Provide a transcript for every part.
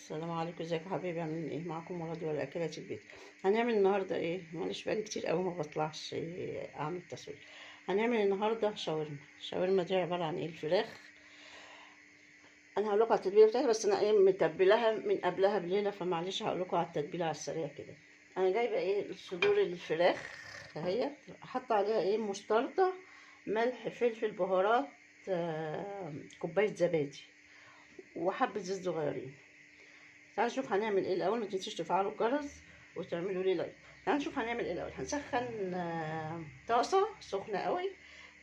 السلام عليكم، ازيكم يا حبايبي؟ عاملين ايه؟ معاكم مراد ولا اكلة البيت. هنعمل النهارده ايه؟ معلش بقالي كتير قوي ما بطلعش اعمل تصوير. هنعمل النهارده شاورما دي عباره عن ايه؟ الفراخ. انا هقول لكم على التتبيله بتاعتها، بس انا ايه متبلاها من قبلها بليله، فمعلش هقول لكم على التتبيله على السريع كده. انا جايبه ايه؟ صدور الفراخ اهي، حاطه عليها ايه؟ مستردة، ملح، فلفل، بهارات، كوبايه زبادي، وحبه زيت صغيرين. تعالوا نشوف هنعمل ايه الاول. ما تنسوش تفعلوا الجرس وتعملوا لي لايك. تعالوا نشوف هنعمل ايه الاول. هنسخن طاسه سخنه قوي،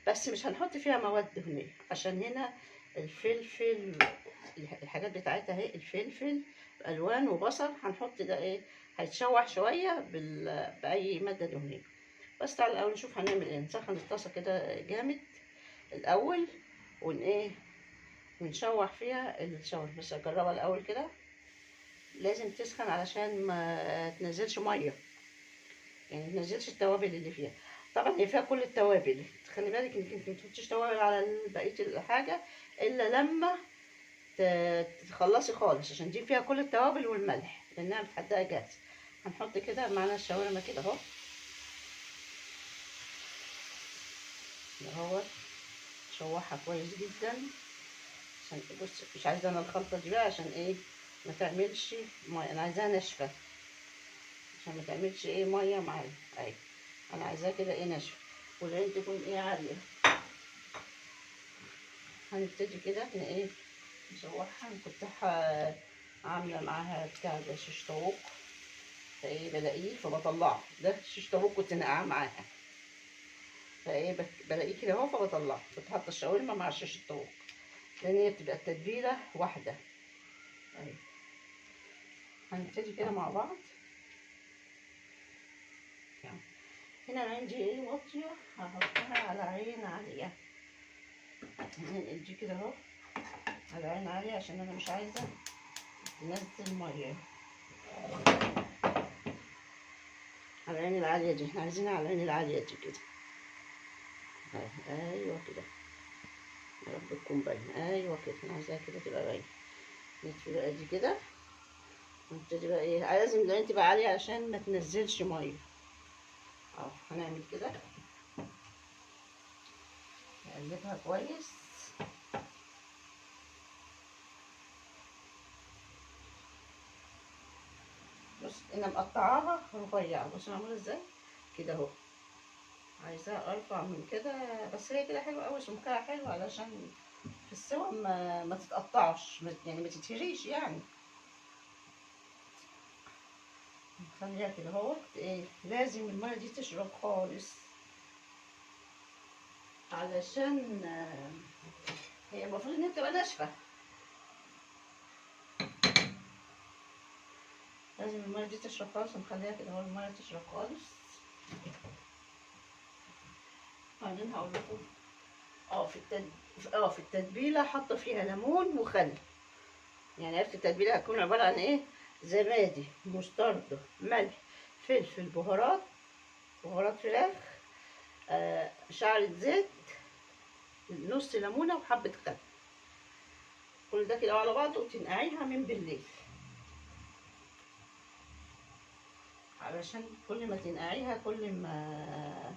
بس مش هنحط فيها مواد دهنيه، عشان هنا الفلفل، الحاجات بتاعتها اهي، الفلفل الوان وبصل، هنحط ده ايه؟ هيتشوح شويه باي ماده دهنيه. بس تعالوا الاول نشوف هنعمل ايه. نسخن الطاسه كده جامد الاول، ون ايه ونشوح فيها الشاورما. بس اجربها الاول كده. لازم تسخن علشان ما تنزلش ميه، يعني ما تنزلش التوابل اللي فيها. طبعا هي فيها كل التوابل، خلي بالك انك ما تحطيش توابل على بقيه الحاجه الا لما تخلصي خالص، عشان دي فيها كل التوابل والملح لانها متحدقه جاهزه. هنحط كده معانا الشاورما كده اهو، نشوحها كويس جدا. عشان بص، مش عايزه انا الخلطه دي بقى، عشان ايه؟ ما تعملش ميه، انا عايزاها ناشفه عشان ما تعملش ايه ميه معايا. اهي انا عايزاها كده ايه ناشفه، والعين تكون ايه عاليه. هنبتدي كده احنا ايه نشوحها. انا كنت عامله معاها بتاع ده شيش طاووق، فايه بلاقيه فبطلعه. ده شيش طاووق كنت ناقعه معاها، فايه بلاقيه كده اهو فبطلعه. كنت حاطه الشاورما مع شيش الطاووق لان هي بتبقى التتبيله واحده. اهي هنبتدي كده مع بعض. هنا عندي ايه واطيه، هحطها على عين عاليه. دي كده اهو على عين عاليه، عشان انا مش عايزه تنزل ميه. على العين العاليه دي، احنا عايزينها على العين العاليه دي كده. ايوه كده، يا رب تكون باينه. ايوه كده، انا عايزاها كده تبقى باينه. نتبقى دي كده. نبتدي بقى ايه، لازم العين تبقى عاليه عشان ما تنزلش ميه. اهو هنعمل كده، نقلبها كويس. بص انا مقطعاها رفيع، بص معموله ازاي كده اهو. عايزاها ارفع من كده، بس هي كده حلوه قوي، سمكها حلو علشان في السوا ما تتقطعش، يعني ما تتهريش يعني. نخليها كده اهو. ايه، لازم الميه دي تشرب خالص، علشان هي المفروض ان هي تبقى ناشفه. لازم الميه دي تشرب خالص، ونخليها كده اهو الميه تشرب خالص. بعدين هقول لكم في التتبيله حاطه فيها ليمون وخل. يعني عرفت التتبيله هتكون عباره عن ايه؟ زبادي، مستردة، ملح، فلفل، بهارات فراخ، شعرة زيت، نص ليمونه وحبه خل. كل ده كده على بعضه وتنقعيها من بالليل، علشان كل ما تنقعيها كل ما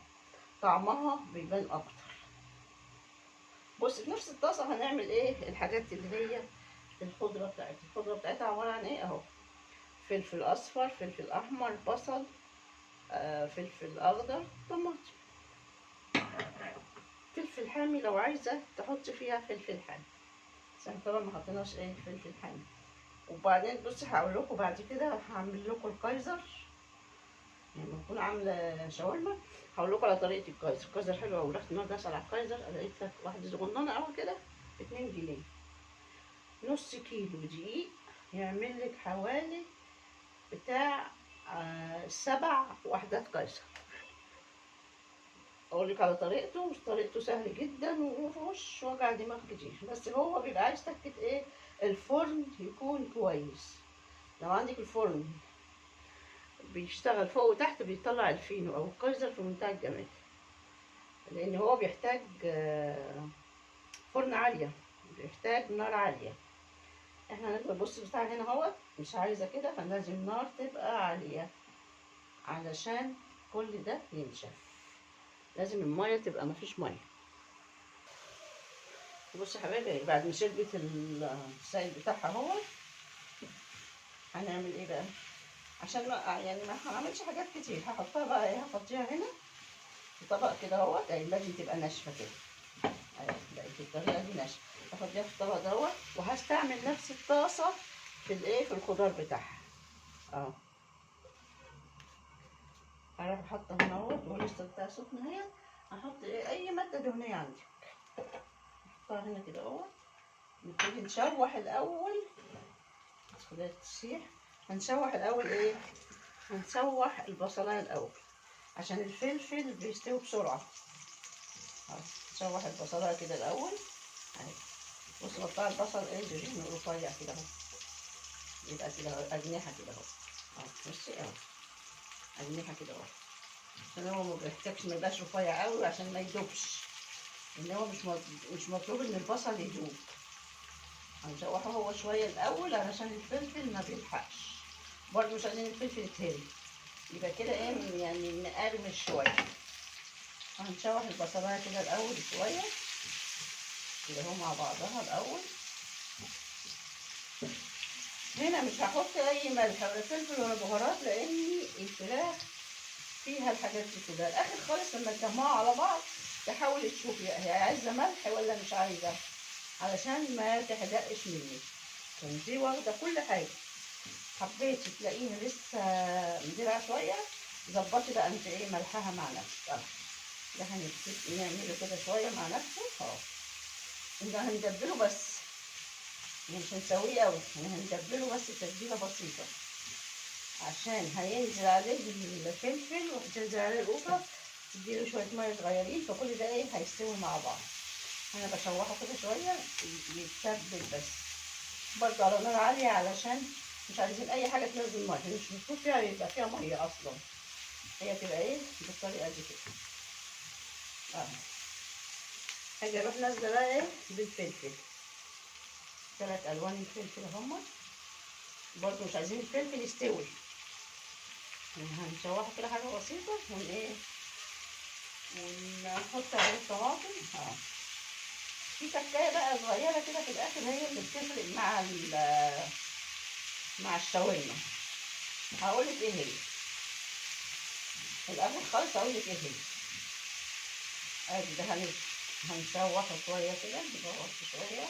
طعمها بيبان اكتر. بص في نفس الطاسه هنعمل ايه الحاجات اللي هي الخضره بتاعتها عباره عن ايه اهو: فلفل اصفر، فلفل احمر، بصل، فلفل اخضر، طماطم، فلفل حامي لو عايزه تحط فيها فلفل حامي، بس احنا طبعا ما حطيناش ايه فلفل حامي. وبعدين بصي هقول لكم بعد كده هعمل لكم الكايزر. يعني لما اكون عامله شاورما هقول لكم على طريقه الكايزر. الكايزر حلو قوي. رحت النهارده اسال على الكايزر، لقيت لك واحده صغننه قوي كده ب2 جنيه. نص كيلو دقيق يعمل لك حوالي بتاع 7 وحدات كايزر. اقول لك على طريقته، مش طريقته سهل جدا ومفيهوش وجع دماغ كتير، بس هو بيبقى عايز تكه ايه؟ الفرن يكون كويس. لو عندك الفرن بيشتغل فوق وتحت بيطلع الفينو او الكايزر في منتهى الجمال، لان هو بيحتاج فرن عاليه، بيحتاج نار عاليه. احنا هنبقى بص بتاع هنا اهوت، مش عايزه كده، فلازم النار تبقى عاليه علشان كل ده ينشف. لازم الميه تبقى مفيش ميه. بص يا حبايبي، بعد ما شربت السائل بتاعها اهوت، هنعمل ايه بقى؟ عشان ما يعني ما هنعملش حاجات كتير، هحطها بقى ايه، هفضيها هنا في طبق كده اهوت. يعني لازم تبقى ناشفه كده اهي، بقت بالطريقه دي ناشفه. هفضيها في الطبق دوت، وهستعمل نفس الطاسه في الايه، في الخضار بتاعها. اه، هروح حاطه هنا اهوت، ولسه بتاع سخنه اهي. هحط ايه، اي ماده دهنيه عندي، احطها هنا كده اهوت. نبتدي نشوح الاول، خليها تسيح. هنشوح الاول ايه، هنشوح البصلايه الاول عشان الفلفل بيستوي بسرعه. نشوح البصلايه كده الاول اهي. بص بقطع البصل ايه، جريء رفيع كده اهو، يبقى كده اهو اجنحه كده اهو. بصي اهو، اجنحه كده اهو، عشان هو ما بيحتاجش، ما يبقاش رفيع قوي عشان ما يدوبش. ان هو مش مطلوب ان البصل يدوب. هنشوحه هو شويه الاول علشان الفلفل ما بيلحقش، برضه مش عايزين الفلفل يتهري، يبقى كده ايه يعني مقرمش شويه. هنشوح البصلايه كده الاول شويه كده اهو مع بعضها الاول. هنا مش هحط اي ملح ولا فلفل ولا بهارات، لان الفراخ فيها الحاجات دي كلها. الاخر خالص لما تجمعوا على بعض تحاولي تشوفي هي عايزه ملح ولا مش عايزه، علشان ما تحرقش مني. دي واخده كل حاجه. حبيتي تلاقيها لسه مدلعه شويه، ظبطي بقى انت ايه ملحها مع نفسك. ده هنبتدي نعمله كده شويه مع نفسه اهو. ده هندبله بس، مش هنسويه قوي، يعني هندبله بس تتبيله بسيطه، عشان هينزل عليه الفلفل وهتنزل عليه القوطه، تديله شويه ميه صغيرين، فكل ده ايه هيستوي مع بعض. انا بشوحه كده شويه يتبل بس، برضه على نار عاليه علشان مش عايزين اي حاجه تنزل ميه، مش المفروض فيها يبقى فيها ميه اصلا. هي تبقى ايه بالطريقه دي كده. اه، هاجي اروح نازله بقى ايه بالفلفل، 3 الوان الفلفل هما، برضه مش عايزين الفلفل يستوي، هنشوحه كده حاجه بسيطه ون ايه، ونحط عليه الطماطم. في تكايه بقى صغيره كده في الاخر، هي اللي بتفرق مع الشاورما. هقولك ايه هي في الاخر خالص، هقولك ايه هي. ادي ده هنشوحه شويه كده، نشوحه شويه،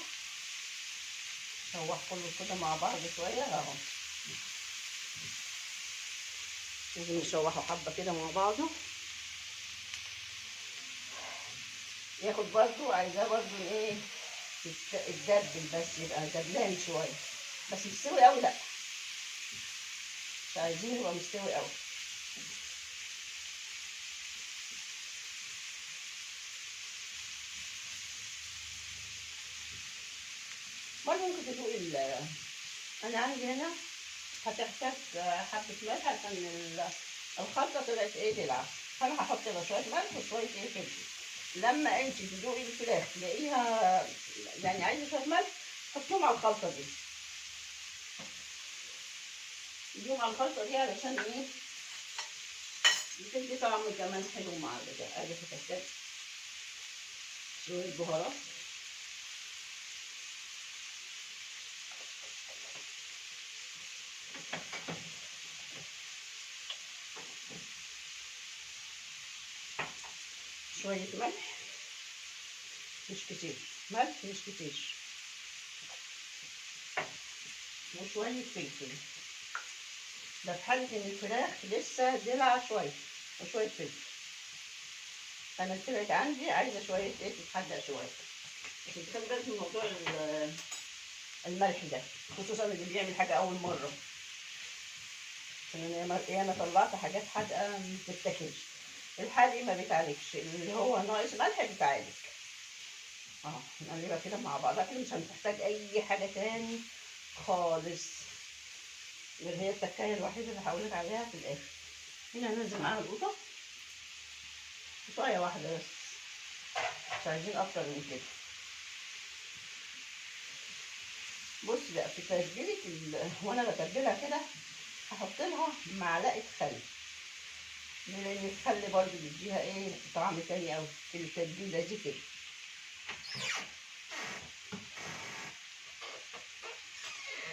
نشوح كله كده مع بعض شويه اهو. لازم نشوحه حبه كده مع بعضه، ياخد برضو، عايزاه برضو ايه يتدبل، بس يبقى دبلان شويه، بس مستوي قوي لا، مش عايزين يبقى مستوي قوي. برضو ممكن تدوقي انا عندي هنا هتحتاج حبه ملح عشان الخلطه طلعت ايه دلع، فانا هحط لها شويه ملح وشويه ايه فلفل. لما انت تدوقي الفراخ تلاقيها يعني عايزه شويه ملح، حطيهم على الخلطه دي، اديهم على الخلطه دي علشان ايه بتدي طعم كمان حلو مع البتاع. ادي هتحتاج شويه بهارات، شويه ملح مش كتير، ملح مش كتير، وشويه فلفل، ده في حاله ان الفراخ لسه دلع شويه، وشويه فلفل. انا الفراخ عندي عايزه شويه ايه تتحدق شويه، عشان تخلي بالك من موضوع الملح ده، خصوصا اللي بيعمل حاجه اول مره، عشان انا ياما طلعت حاجات حادقه ما بتتاكلش. الحادق ما بيتعالجش، اللي هو ناقص ملح بيتعالج. نقلبها كده مع بعضها كده، مش هنحتاج اي حاجه تاني خالص، غير هي التكايه الوحيده اللي هقولك عليها في الاخر. هنا هننزل معاها القوطه شويه واحده بس، مش عايزين اكتر من كده. بص بقى في تتبيله وانا بتبلها كده هحط لها معلقه خل، لان الخل برضو بيديها ايه طعم تاني قوي في التتبيله دي كده.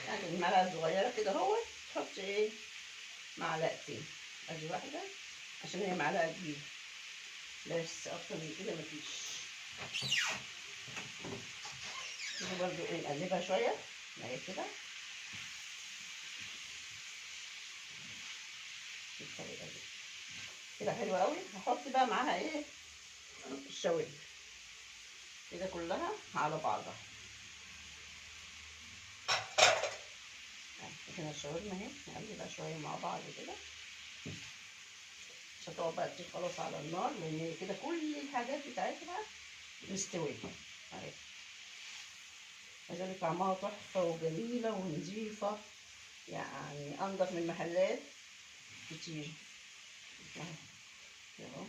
يعني المعلقه الصغيره كده اهو تحط ايه معلقتين، ادي واحده عشان هي معلقه كبيره، بس اكتر من كده مفيش. كده برضو ايه نقلبها شويه اهي كده بالطريقه دي كده حلوه قوي. هحط بقى معاها ايه الشاورما كده كلها على بعضها. هنا الشاورما اهي نقلبها شويه مع بعض كده مش هتقعد بقى تطيب خلاص على النار، لان هي كده كل الحاجات بتاعتها مستويه اهي. عايزة طعمها تحفه وجميله ونظيفه، يعني انضف من محلات كتير اهو.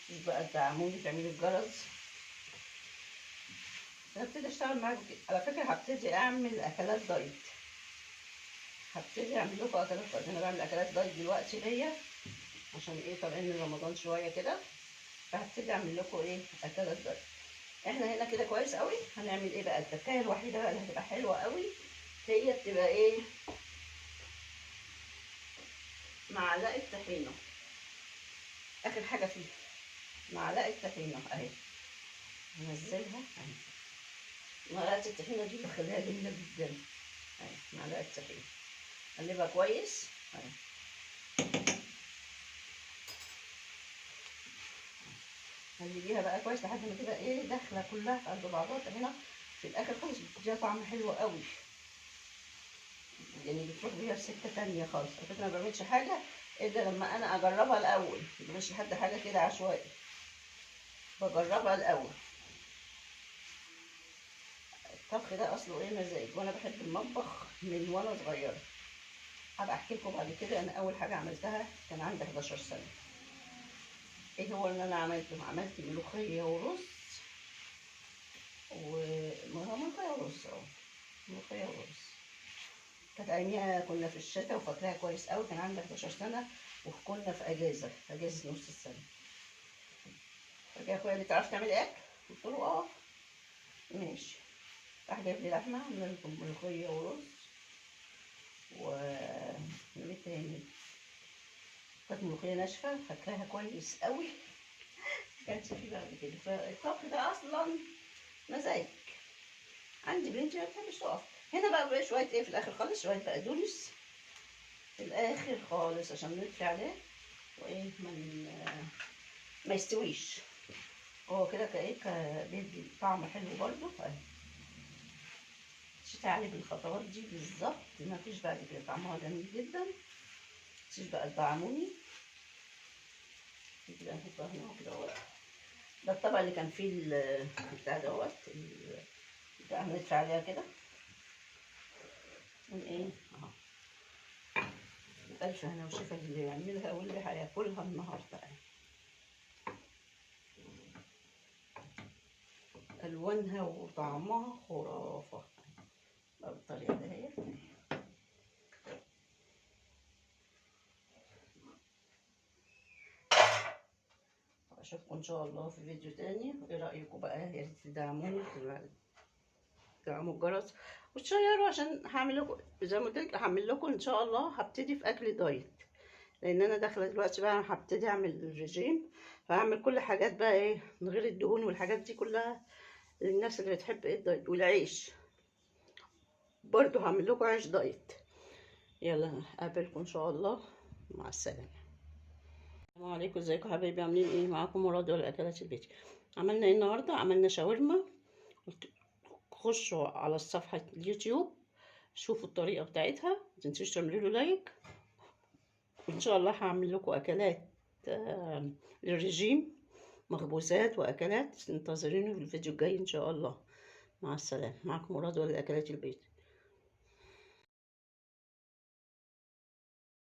شوف بقى تدعموني تعملوا الجرس. انا ابتدي اشتغل معاكم كده على فكره، هبتدي اعمل اكلات دايت، هبتدي اعمل لكم اكلات دايت. انا بعمل اكلات دايت دلوقتي ليا عشان ايه طالعين من رمضان شويه كده، فهبتدي اعمل لكم ايه اكلات دايت. احنا هنا كده كويس قوي. هنعمل ايه بقى التكايه الوحيده بقى اللي هتبقى حلوه قوي، هي بتبقى ايه معلقه طحينه، اخر حاجه فيها معلقه طحينه اهي. هنزلها اهي، معلقه الطحينه دي بخليها جميله جدا اهي. معلقه طحينه قلبها كويس اهي. هنجيبيها بقى كويس لحد ما تبقى ايه داخله كلها في قلب بعضها. الطحينه في الاخر خالص بتديها طعم حلو قوي، يعني بتروح بيها في سكه تانيه خالص. على فكره ما بعملش حاجه الا لما انا اجربها الاول، ما بعملش لحد حاجه كده عشوائي، بجربها الاول. الطبخ ده اصله ايه مزاج، وانا بحب المطبخ من وانا صغيره. هبقى احكي لكم بعد كده. انا اول حاجه عملتها كان عندي 11 سنه. ايه هو اللي انا عملته؟ عملت ملوخيه ورز وملوخيه ورز ملوخيه ورز. كانت اياميها كنا في الشتاء وفاكراها كويس قوي، كان عندي 11 سنه وكنا في اجازه نص السنه. فجاء اخويا قال لي تعرفي تعملي اكل؟ قلت له اه ماشي. راح جايب لي لحمه، عملنا لكم ملوخيه ورز و ايه تاني، كانت ملوخيه ناشفه فاكراها كويس قوي، كانش فيه بعد كده. فالطبخ ده اصلا مزاج. عندي بنتي ما بتحبش تقف. هنا بقى شويه ايه في الاخر خالص، شويه بقدونس في الاخر خالص عشان نطفي عليه وايه ما يستويش. هو كده بيدي طعم حلو برضو اهي. مشيت عليه بالخطوات دي بالظبط، ما فيش بعد كده، طعمها جميل جدا. متنسيش بقى تدعموني كده. نحطها هنا كده اهوت. ده الطبق اللي كان فيه بتاع دوت بتاع هندفع عليها كده من ايه اهو. ألف هنا وشفا اللي يعملها واللي هياكلها النهارده. ألوانها وطعمها خرافة بالطريقة دهيت. أشوفكم إن شاء الله في فيديو تاني. إيه رأيكم بقى؟ يا ريت تدعموني، تدعموا الجرس وتشيروا، عشان هعمل لكم زي ما قلت لك، هعمل لكم إن شاء الله. هبتدي في أكل دايت، لأن أنا داخلة دلوقتي بقى هبتدي أعمل ريجيم، فهعمل كل حاجات بقى إيه من غير الدهون والحاجات دي كلها للناس اللي بتحب إيه الدايت. والعيش برضو هعمل لكم عيش دايت. يلا اقابلكم ان شاء الله، مع السلامه. السلام عليكم، ازيكم حبايبي؟ عاملين ايه؟ معاكم مراد ولا اكلات البيت. عملنا ايه النهارده؟ عملنا شاورما. خشوا على صفحه اليوتيوب شوفوا الطريقه بتاعتها، متنسوش تعملوا له لايك. وان شاء الله هعمل لكم اكلات للرجيم، مخبوزات واكلات. انتظروني في الفيديو الجاي ان شاء الله. مع السلامه. معاكم مراد ولا اكلات البيت.